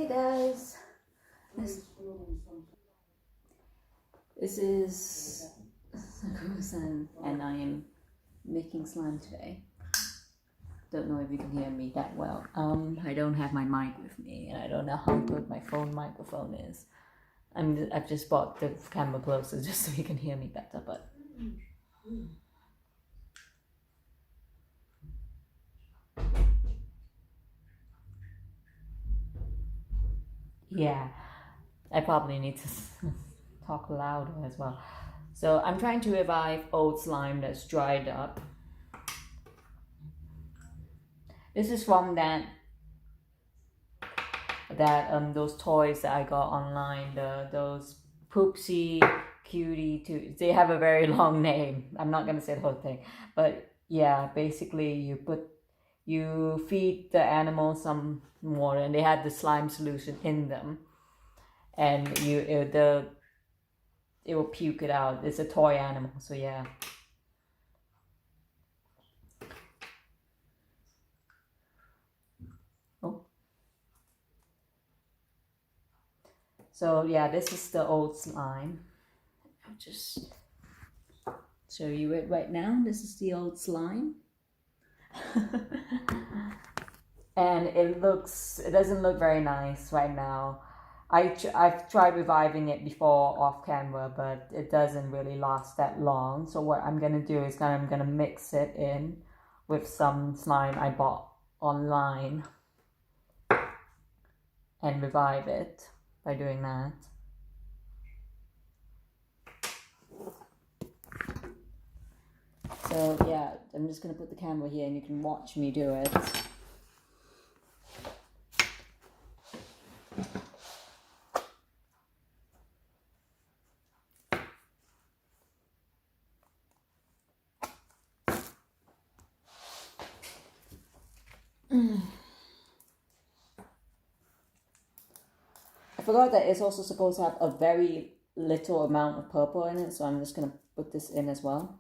Hey guys, this is Susan and I am making slime today. Don't know if you can hear me that well. I don't have my mic with me and I don't know how good my phone microphone is. I've just bought the camera closer just so you can hear me better, but yeah, I probably need to talk louder as well. So I'm trying to revive old slime that's dried up. This is from those toys that I got online, those Poopsie Cutie too. They have a very long name. I'm not gonna say the whole thing, but yeah, basically you feed the animal some water, and they had the slime solution in them, and it will puke it out. It's a toy animal, so yeah. Oh. So yeah, this is the old slime. I'll just show you it right now. This is the old slime. And it doesn't look very nice right now. I've tried reviving it before off camera, but it doesn't really last that long. So what I'm gonna do is I'm gonna mix it in with some slime I bought online and revive it by doing that. So yeah, I'm just gonna put the camera here and you can watch me do it. I forgot that it's also supposed to have a very little amount of purple in it, so I'm just gonna put this in as well.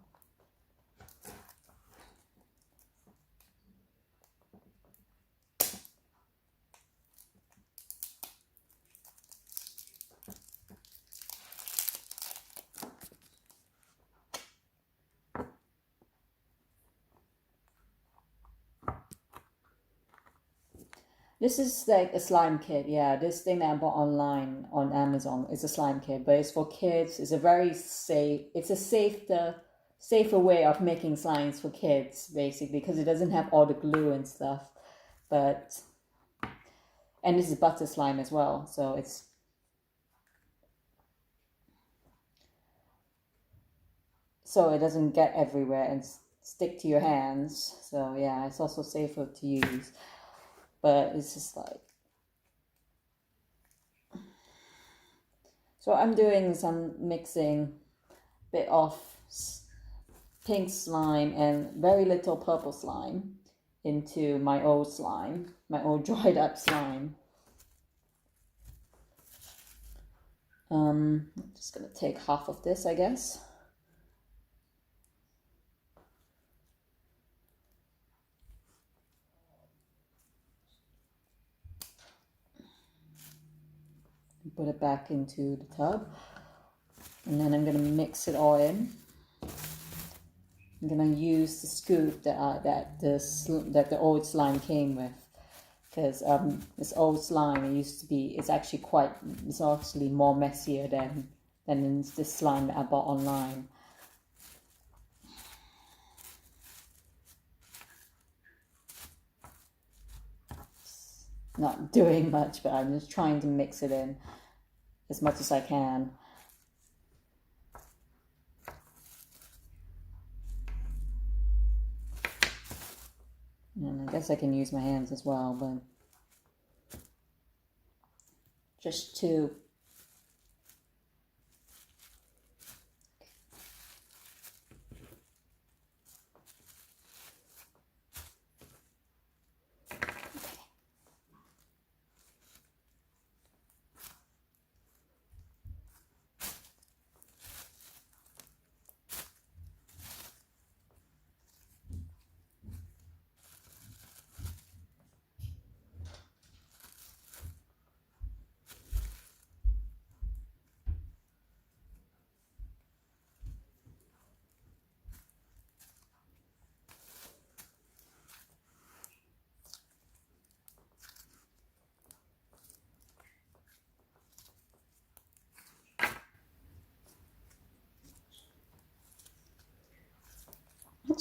This is like a slime kit, yeah. This thing that I bought online on Amazon is a slime kit, but it's for kids. It's a very safe, it's a safer way of making slimes for kids, basically, because it doesn't have all the glue and stuff. But, and this is butter slime as well, so it doesn't get everywhere and stick to your hands. So yeah, it's also safer to use. But it's just like, so I'm doing some mixing, bit of pink slime and very little purple slime into my old slime, my old dried up slime. I'm just gonna take half of this, I guess. Put it back into the tub, and then I'm gonna mix it all in. I'm gonna use the scoop that the old slime came with, because this old slime it's actually more messier than in this slime that I bought online. It's not doing much, but I'm just trying to mix it in as much as I can. And I guess I can use my hands as well, but just to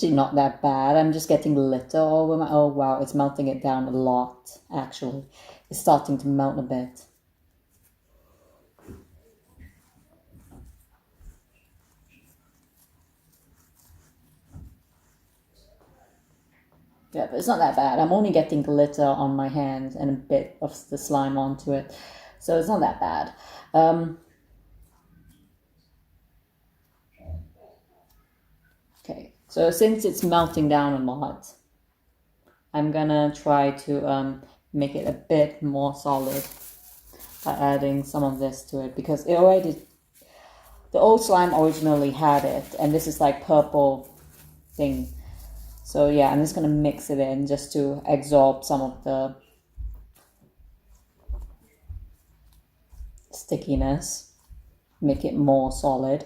actually not that bad. I'm just getting glitter all over my... Oh, wow, it's melting it down a lot, actually. It's starting to melt a bit. Yeah, but it's not that bad. I'm only getting glitter on my hands and a bit of the slime onto it. So it's not that bad. Okay, so since it's melting down a lot, I'm gonna try to make it a bit more solid by adding some of this to it, because it already, the old slime originally had it, and this is like purple thing. So yeah, I'm just gonna mix it in just to absorb some of the stickiness, make it more solid.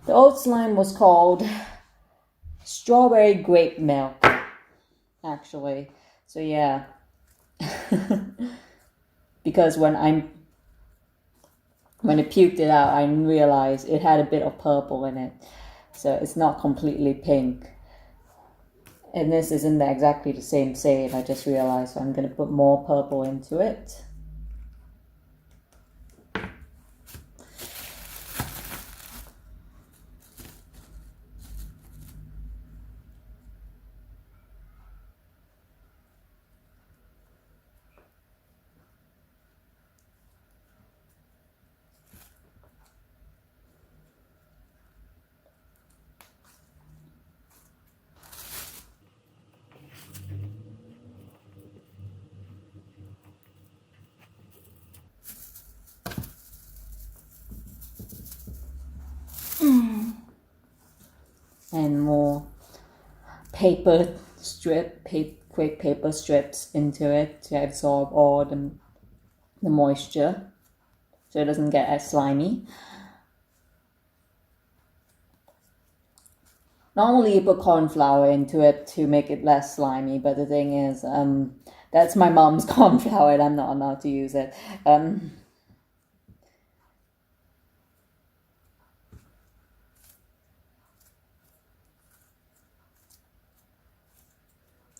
The old slime was called strawberry grape milk, actually. So yeah, because when I puked it out, I realized it had a bit of purple in it, so it's not completely pink. And this isn't exactly the same shade, I just realized, so I'm going to put more purple into it. And more paper quick paper strips into it to absorb all the moisture, so it doesn't get as slimy. Normally you put corn flour into it to make it less slimy, but the thing is, that's my mom's corn flour and I'm not allowed to use it.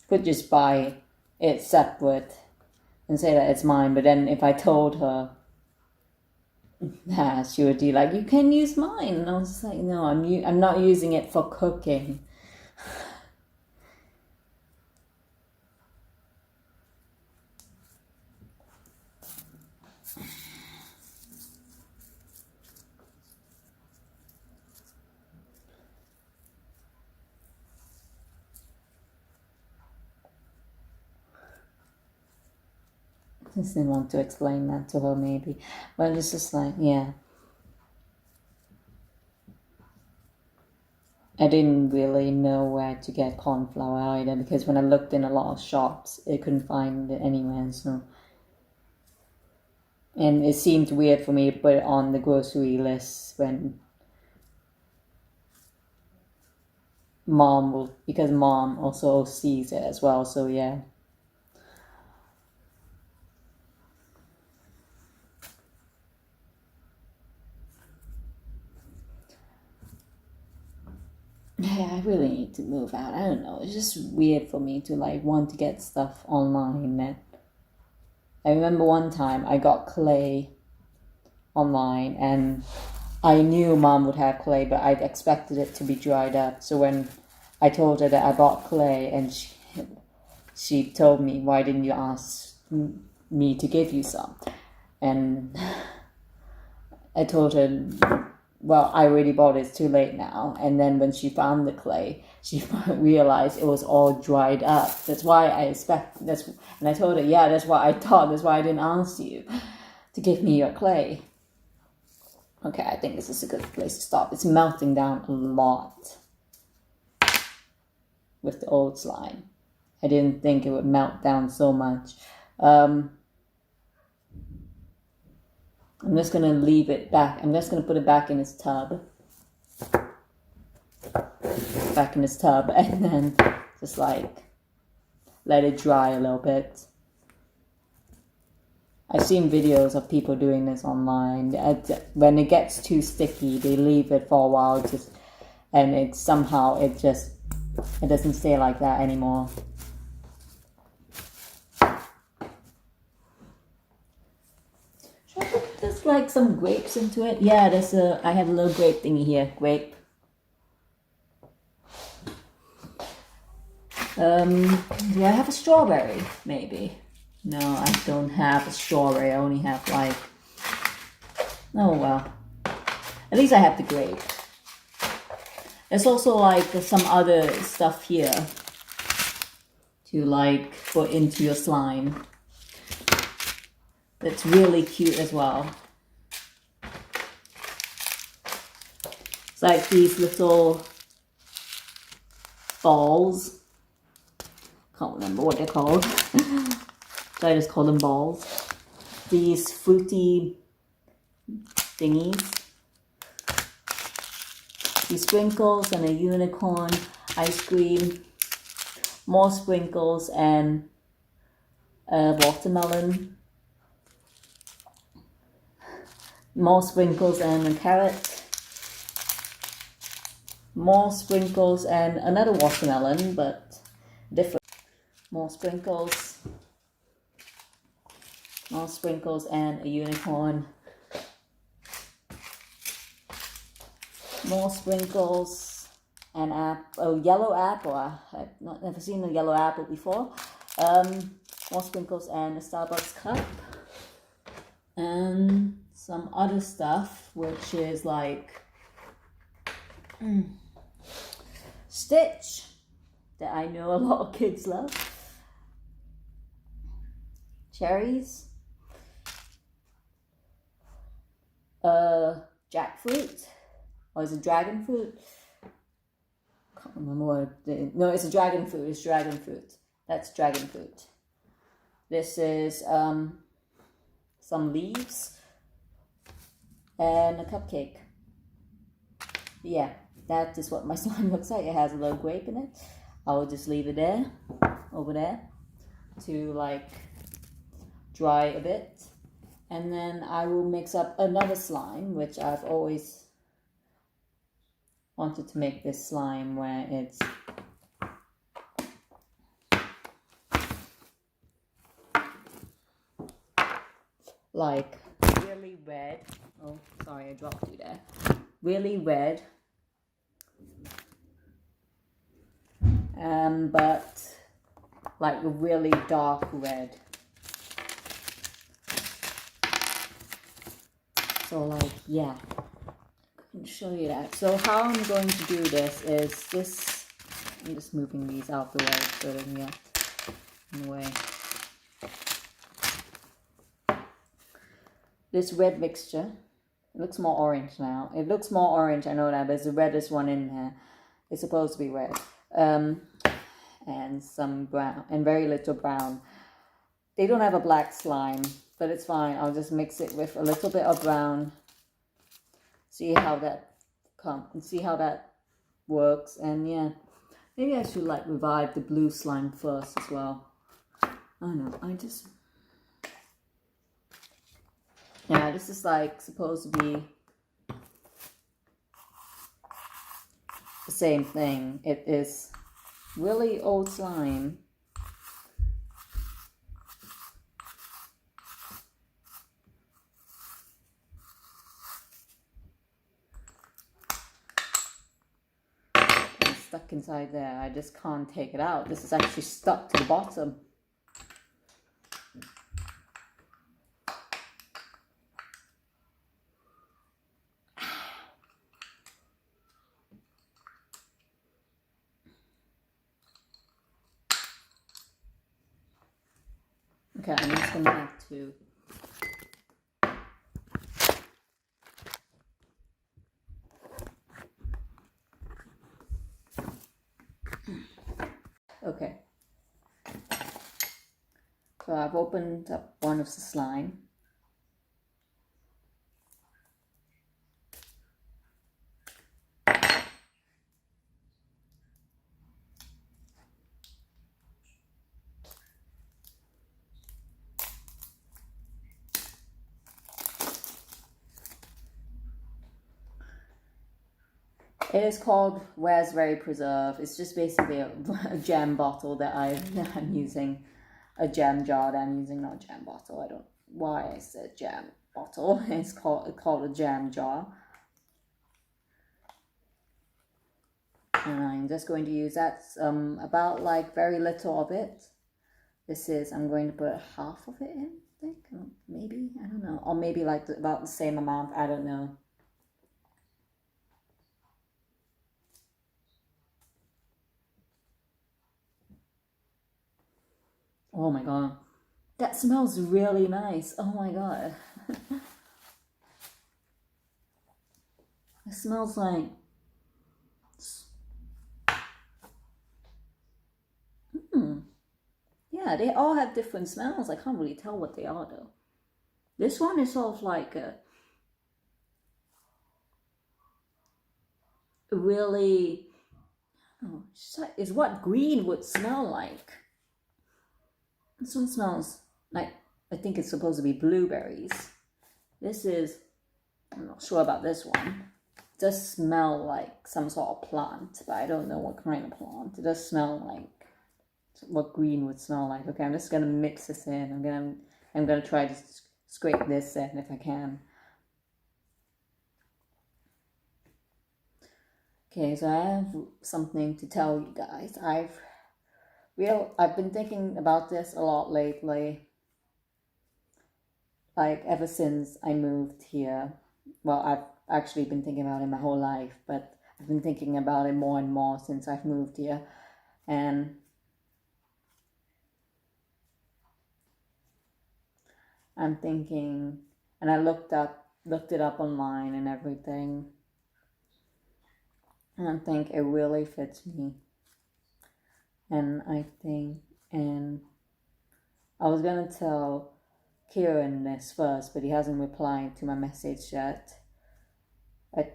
Could just buy it separate and say that it's mine, but then if I told her that, she would be like, you can use mine, and I was just like, no, I'm not using it for cooking. I just didn't want to explain that to her, maybe. But it's just like, yeah. I didn't really know where to get corn flour either, because when I looked in a lot of shops, I couldn't find it anywhere, so. And it seemed weird for me to put it on the grocery list when because mom also sees it as well, so yeah. Yeah, I really need to move out. I don't know. It's just weird for me to like want to get stuff online. I remember one time I got clay online, and I knew mom would have clay, but I expected it to be dried up. So when I told her that I bought clay, and she told me, why didn't you ask me to give you some? And I told her, well, I already bought it, it's too late now. And then when she found the clay, she realized it was all dried up. That's why and I told her, yeah, that's what I thought, that's why I didn't ask you to give me your clay. Okay, I think this is a good place to stop. It's melting down a lot with the old slime. I didn't think it would melt down so much. I'm just going to leave it back. I'm just going to put it back in this tub. And then just like let it dry a little bit. I've seen videos of people doing this online. When it gets too sticky, they leave it for a while, and it doesn't stay like that anymore. Should I put this like some grapes into it? Yeah, I have a little grape thingy here. Grape. Do I have a strawberry? Maybe. No, I don't have a strawberry. I only have like... Oh well. At least I have the grape. There's also like some other stuff here to like put into your slime. That's really cute as well. It's like these little balls. Can't remember what they're called. So I just call them balls. These fruity thingies. These sprinkles and a unicorn, ice cream, more sprinkles and a watermelon, more sprinkles and a carrot, more sprinkles and another watermelon, but different. More sprinkles and a unicorn. More sprinkles and a yellow apple. I've never seen a yellow apple before. More sprinkles and a Starbucks cup. And some other stuff, which is like Stitch, that I know a lot of kids love. Cherries. Jackfruit. Or is it dragon fruit? Can't remember what no, it's a dragon fruit. It's dragon fruit. That's dragon fruit. This is some leaves and a cupcake. Yeah, that is what my slime looks like. It has a little grape in it. I'll just leave it there, over there, to like dry a bit. And then I will mix up another slime, which I've always wanted to make this slime where it's like really red. Oh, sorry, I dropped you there. Really red. But like a really dark red. So like, yeah, I can show you that. So how I'm going to do this is this, I'm just moving these out the way so they can get in the way. This red mixture, it looks more orange now. It looks more orange, I know that, but it's the reddest one in there. It's supposed to be red. And some brown, and very little brown. They don't have a black slime, but it's fine. I'll just mix it with a little bit of brown. See how that works. And yeah, maybe I should like revive the blue slime first as well. I don't know. Yeah, this is like supposed to be the same thing. It is really old slime. It's stuck inside there. I just can't take it out. This is actually stuck to the bottom. Okay, I'm just going to have to okay. So I've opened up one of the slime. It is called Raspberry Preserve. It's just basically a jam bottle that I'm using, a jam jar that I'm using, not a jam bottle. I don't know why I said jam bottle. It's called a jam jar. And I'm just going to use that, about like very little of it. I'm going to put half of it in, I think, maybe, I don't know, or maybe like about the same amount, I don't know. Oh my god, that smells really nice. Oh my god. It smells like, yeah, they all have different smells. I can't really tell what they are though. This one is sort of like a really, oh, it's what green would smell like. This one smells like, I think it's supposed to be blueberries. This is, I'm not sure about this one. It does smell like some sort of plant, but I don't know what kind of plant. It does smell like what green would smell like. Okay, I'm just gonna mix this in. I'm gonna try to scrape this in if I can. Okay, so I have something to tell you guys. I've been thinking about this a lot lately. Like ever since I moved here. Well, I've actually been thinking about it my whole life, but I've been thinking about it more and more since I've moved here. And I'm thinking, and I looked it up online and everything, and I think it really fits me. And I was gonna tell Kieran this first, but he hasn't replied to my message yet. I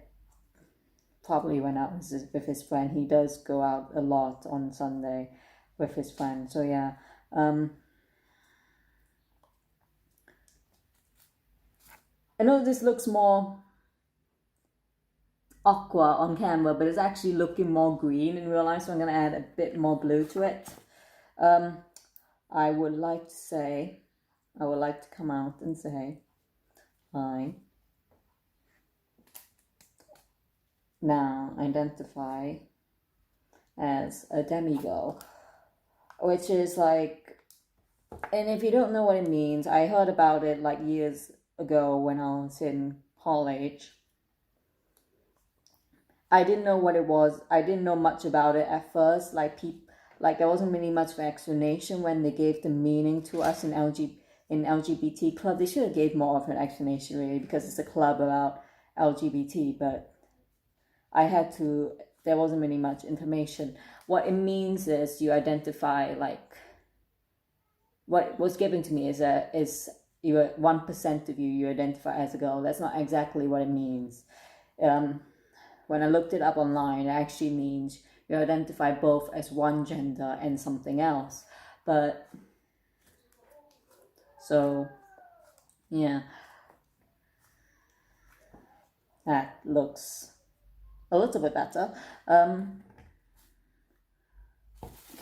probably went out with his friend. He does go out a lot on Sunday with his friend. So yeah, I know this looks more aqua on camera, but it's actually looking more green in real life, so I'm going to add a bit more blue to it. I would like to come out and say, I now identify as a demigirl, which is like, and if you don't know what it means, I heard about it like years ago when I was in college. I didn't know what it was. I didn't know much about it at first. Like there wasn't really much of an explanation when they gave the meaning to us in LGBT club. They should have gave more of an explanation really, because it's a club about LGBT. But there wasn't really much information. What it means is you identify, like, what was given to me is you 1% of you identify as a girl. That's not exactly what it means. When I looked it up online, it actually means you identify both as one gender and something else. But, so, yeah. That looks a little bit better. Okay,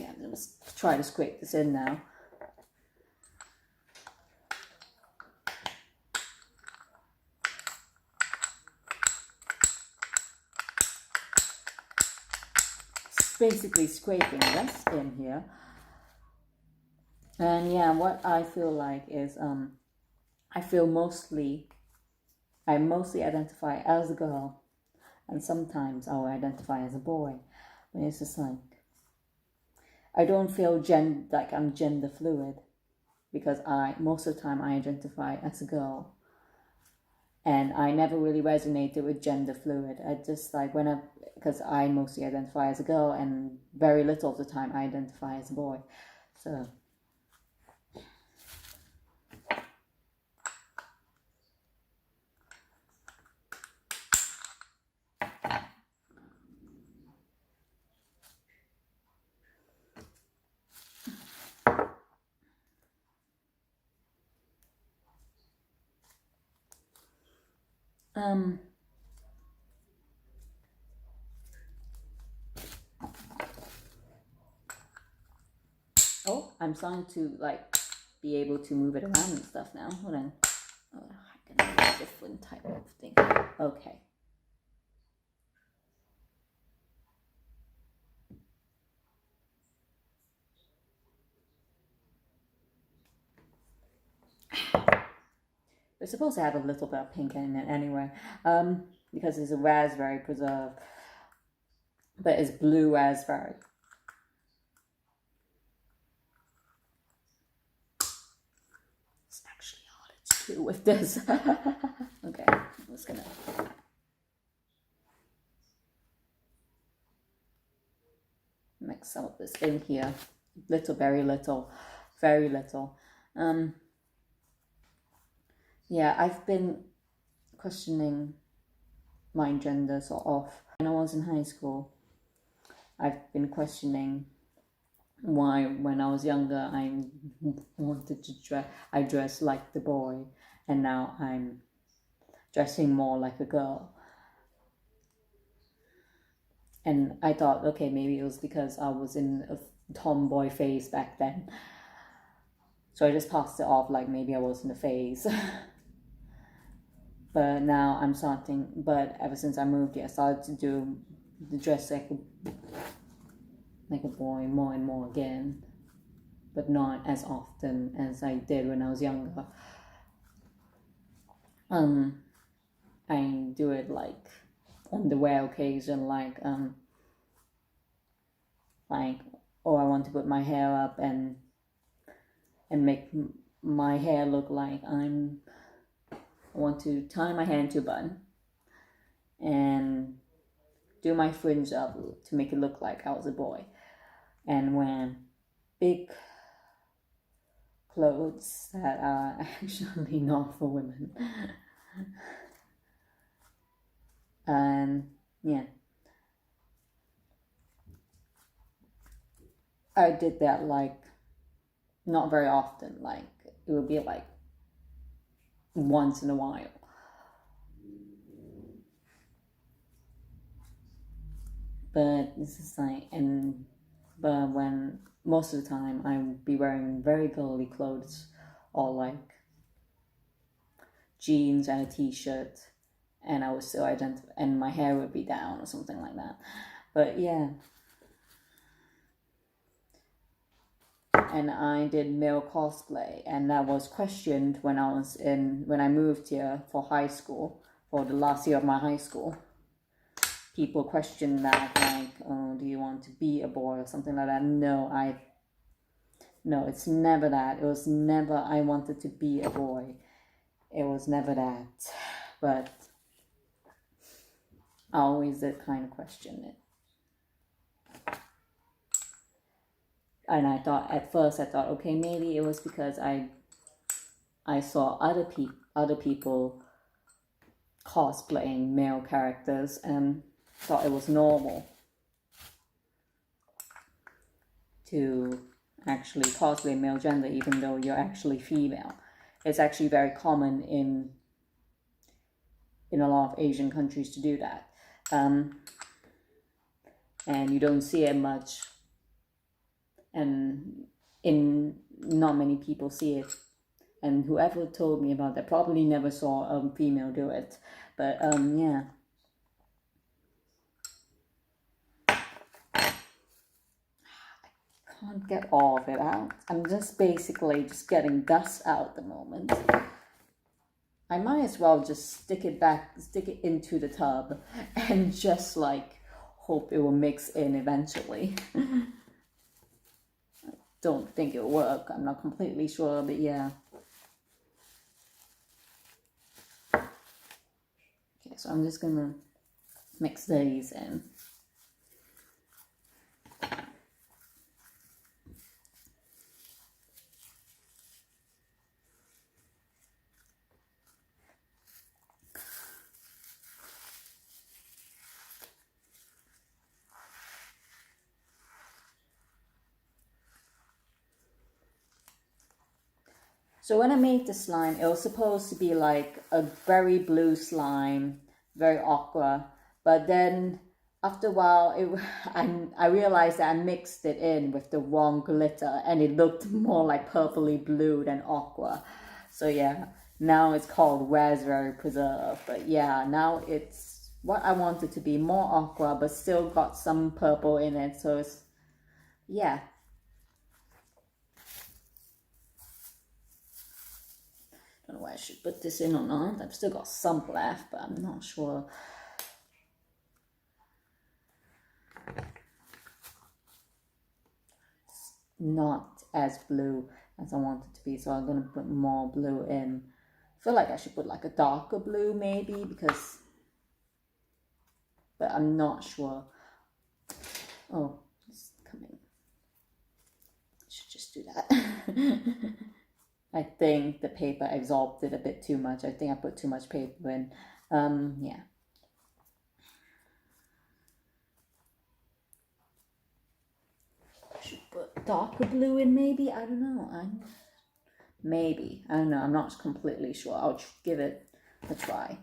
I'm going to try to scrape this in now. Basically scraping this in here. And yeah, what I feel like is I mostly identify as a girl, and sometimes I'll identify as a boy. And it's just like, I don't feel like I'm gender fluid, because most of the time I identify as a girl. And I never really resonated with gender fluid. I just like because I mostly identify as a girl, and very little of the time I identify as a boy. So. Oh, I'm starting to like be able to move it around and stuff now. Hold on. Oh, I can use a different type of thing. Okay. We're supposed to have a little bit of pink in it anyway, because it's a raspberry preserve, but it's blue raspberry. It's actually harder to do with this. Okay, I'm just gonna mix some of this in here. Little, very little, very little. Yeah, I've been questioning my gender sort of. When I was in high school, I've been questioning why when I was younger I wanted to dress like the boy, and now I'm dressing more like a girl. And I thought, okay, maybe it was because I was in a tomboy phase back then. So I just passed it off like maybe I was in a phase. But now I'm starting, but ever since I moved here, I started to do the dress like a boy more and more again, but not as often as I did when I was younger. I do it like on the rare occasion, like oh, I want to put my hair up and make my hair look like I want to tie my hair into a bun and do my fringe up to make it look like I was a boy, and wear big clothes that are actually not for women. And yeah, I did that like not very often, like it would be like once in a while. But this is like, but when most of the time I would be wearing very girly clothes, or like jeans and a t-shirt, and I would still identify, and my hair would be down or something like that. But yeah. And I did male cosplay, and that was questioned when I moved here for high school, for the last year of my high school. People questioned that, like, oh, do you want to be a boy or something like that? No, it's never that. It was never I wanted to be a boy. It was never that. But I always did kind of question it. And I thought, at first, okay, maybe it was because I saw other people cosplaying male characters and thought it was normal to actually cosplay male gender even though you're actually female. It's actually very common in a lot of Asian countries to do that. And you don't see it much, and not many people see it. And whoever told me about that probably never saw a female do it. But yeah. I can't get all of it out. I'm just basically just getting dust out at the moment. I might as well just stick it into the tub and just like hope it will mix in eventually. I don't think it'll work. I'm not completely sure, but yeah. Okay, so I'm just gonna mix these in. So when I made the slime, it was supposed to be like a very blue slime, very aqua. But then after a while, I realized that I mixed it in with the wrong glitter and it looked more like purpley blue than aqua. So yeah, now it's called Raspberry Preserve. But yeah, now it's what I wanted to be, more aqua, but still got some purple in it. So it's, yeah. Don't know why I should put this in or not. I've still got some left, but I'm not sure. It's not as blue as I want it to be, so I'm gonna put more blue in. I feel like I should put like a darker blue maybe, because, but I'm not sure. Oh, it's coming. I should just do that. I think the paper absorbed it a bit too much. I think I put too much paper in. Yeah. I should put darker blue in maybe. I don't know. Maybe. I don't know. I'm not completely sure. I'll give it a try.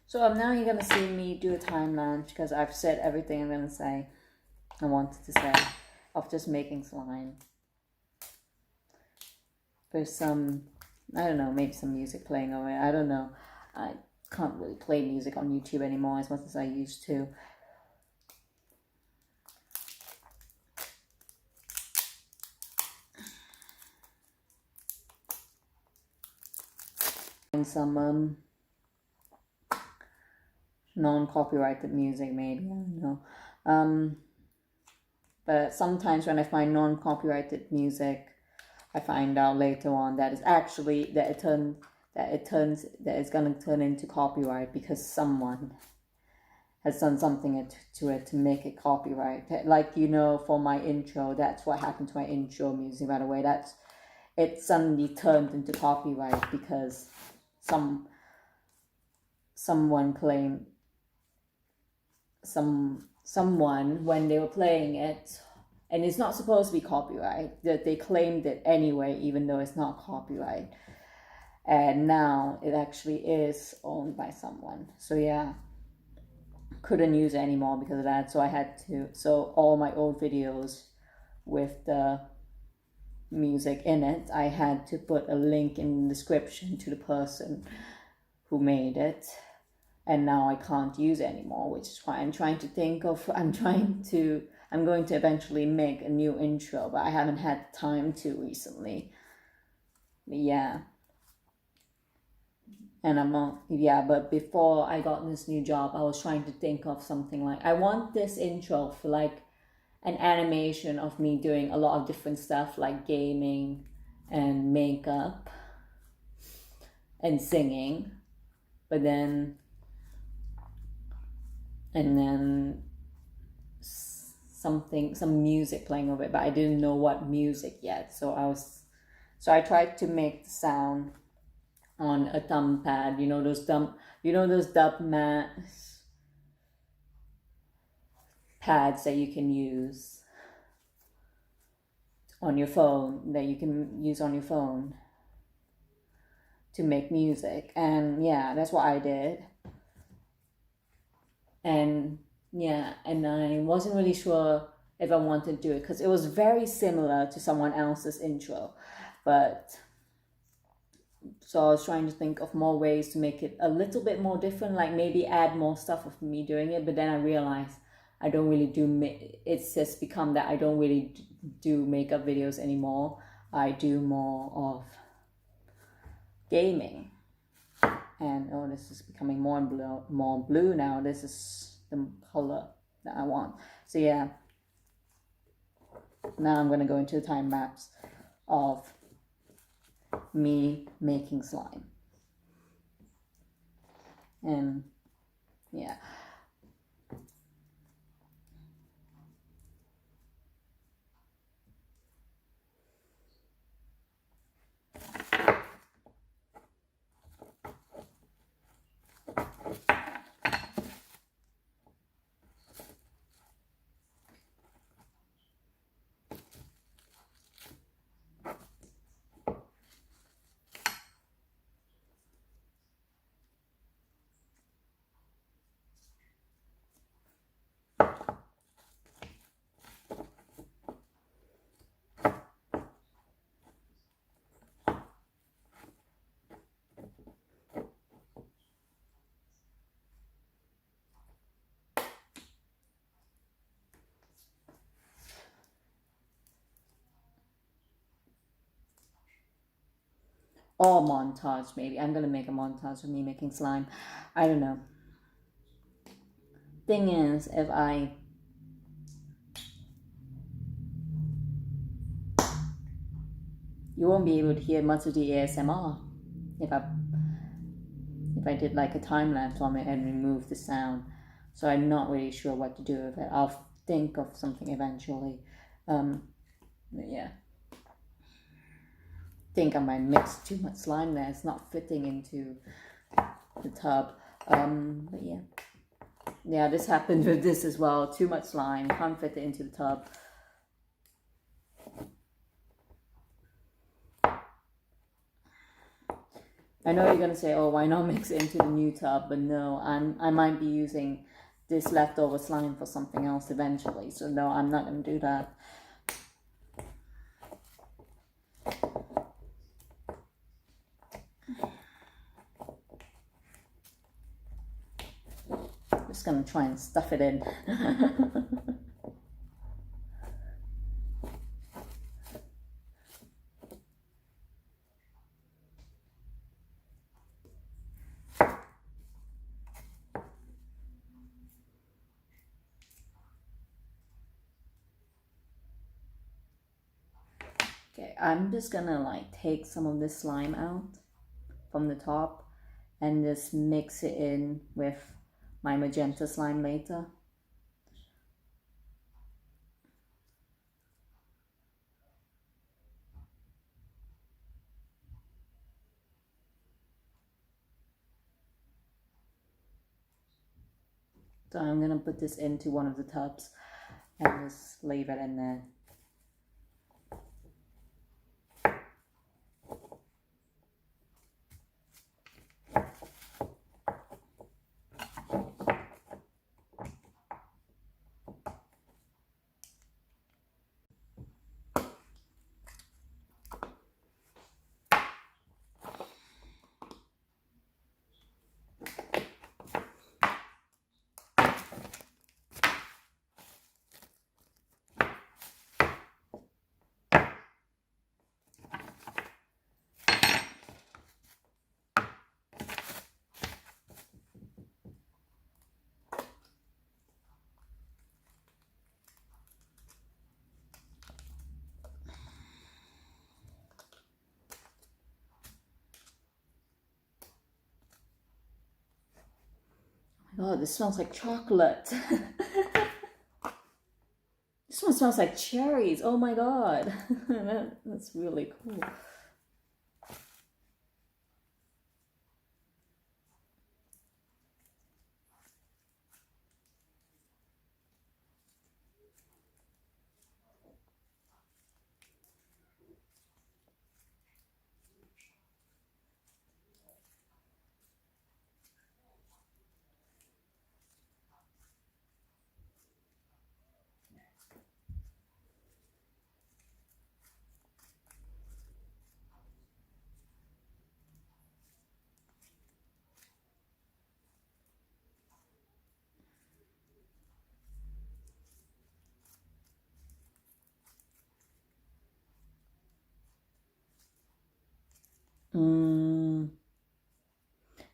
So now you're gonna see me do a time lapse because I've said everything I'm gonna say. I wanted to say of just making slime. There's some, I don't know, maybe some music playing over it. I don't know. I can't really play music on YouTube anymore as much as I used to. And some non-copyrighted music maybe, I don't know. But sometimes when I find non-copyrighted music, I find out later on that it's actually that it's gonna turn into copyright because someone has done something to it to make it copyright. Like, you know, for my intro, that's what happened to my intro music, by the way. It suddenly turned into copyright because someone claimed someone when they were playing it, and it's not supposed to be copyright, that they claimed it anyway even though it's not copyright, and now it actually is owned by someone. So yeah, couldn't use it anymore because of that. So all my old videos with the music in it, I had to put a link in the description to the person who made it, and now I can't use it anymore, which is why I'm going to eventually make a new intro, but I haven't had time to recently. But yeah. And but before I got this new job, I was trying to think of something like, I want this intro for like an animation of me doing a lot of different stuff like gaming and makeup and singing, but then some music playing over it, but I didn't know what music yet. So I tried to make the sound on a thumb pad, those dub pads that you can use on your phone, to make music. And yeah, that's what I did. And yeah, and I wasn't really sure if I wanted to do it because it was very similar to someone else's intro, but so I was trying to think of more ways to make it a little bit more different, like maybe add more stuff of me doing it. But then I realized I don't really it's just become that I don't really do makeup videos anymore. I do more of gaming. And oh, this is becoming more blue now. This is the color that I want. So yeah, now I'm going to go into the time lapse of me making slime. And yeah. or montage maybe. I'm gonna make a montage of me making slime. I don't know. Thing is, if you won't be able to hear much of the ASMR if I did like a time lapse on it and remove the sound. So I'm not really sure what to do with it. I'll think of something eventually. But yeah. Think I might mix too much slime there. It's not fitting into the tub. But yeah. Yeah, this happened with this as well. Too much slime. Can't fit it into the tub. I know you're gonna say, oh, why not mix it into the new tub? But no, I might be using this leftover slime for something else eventually. So no, I'm not gonna do that. Just gonna try and stuff it in. Okay, I'm just gonna like take some of this slime out from the top and just mix it in with my magenta slime later. So I'm gonna put this into one of the tubs and just leave it in there. Oh, this smells like chocolate. This one smells like cherries. Oh my god. That's really cool.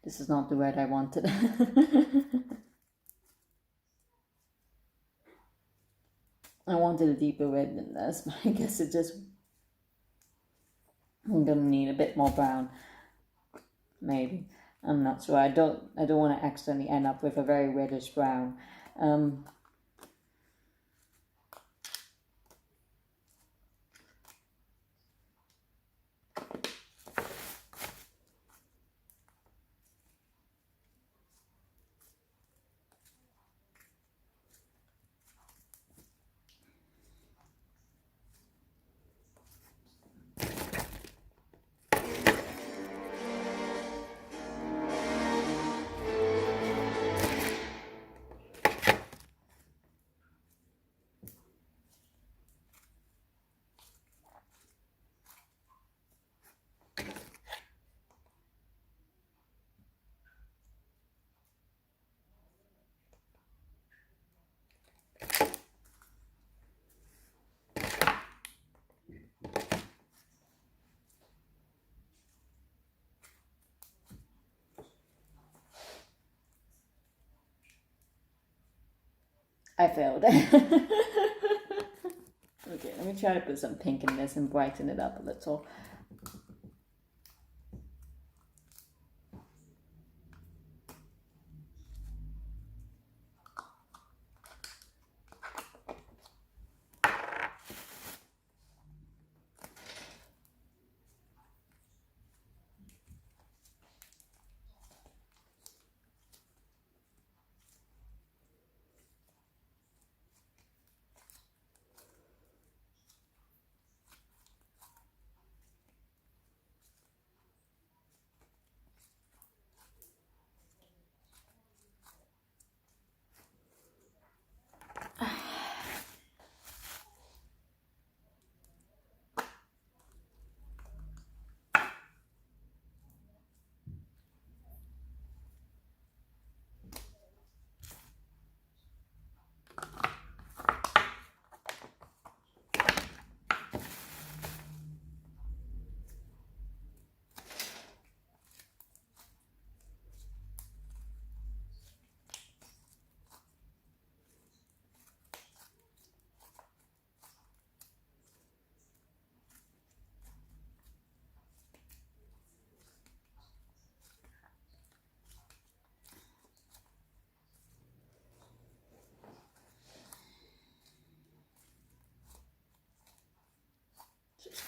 This is not the red I wanted. I wanted a deeper red than this, but I guess it just... I'm gonna need a bit more brown. Maybe. I'm not sure. I don't want to accidentally end up with a very reddish brown. I failed. Okay, let me try to put some pink in this and brighten it up a little.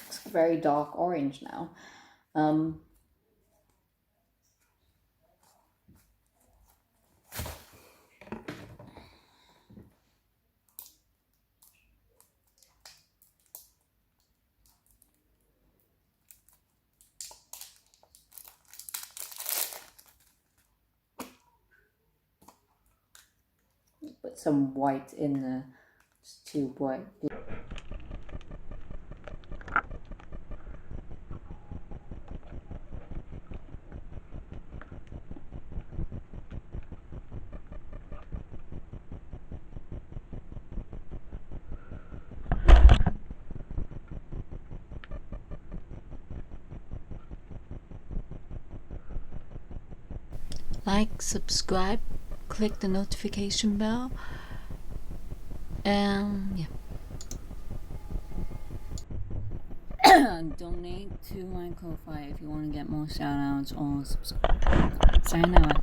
It's very dark orange now. Put some white in the, it's too white. Like, subscribe, click the notification bell, and yeah. Donate to my Ko-Fi if you want to get more shout outs or subscribe. Sayonara.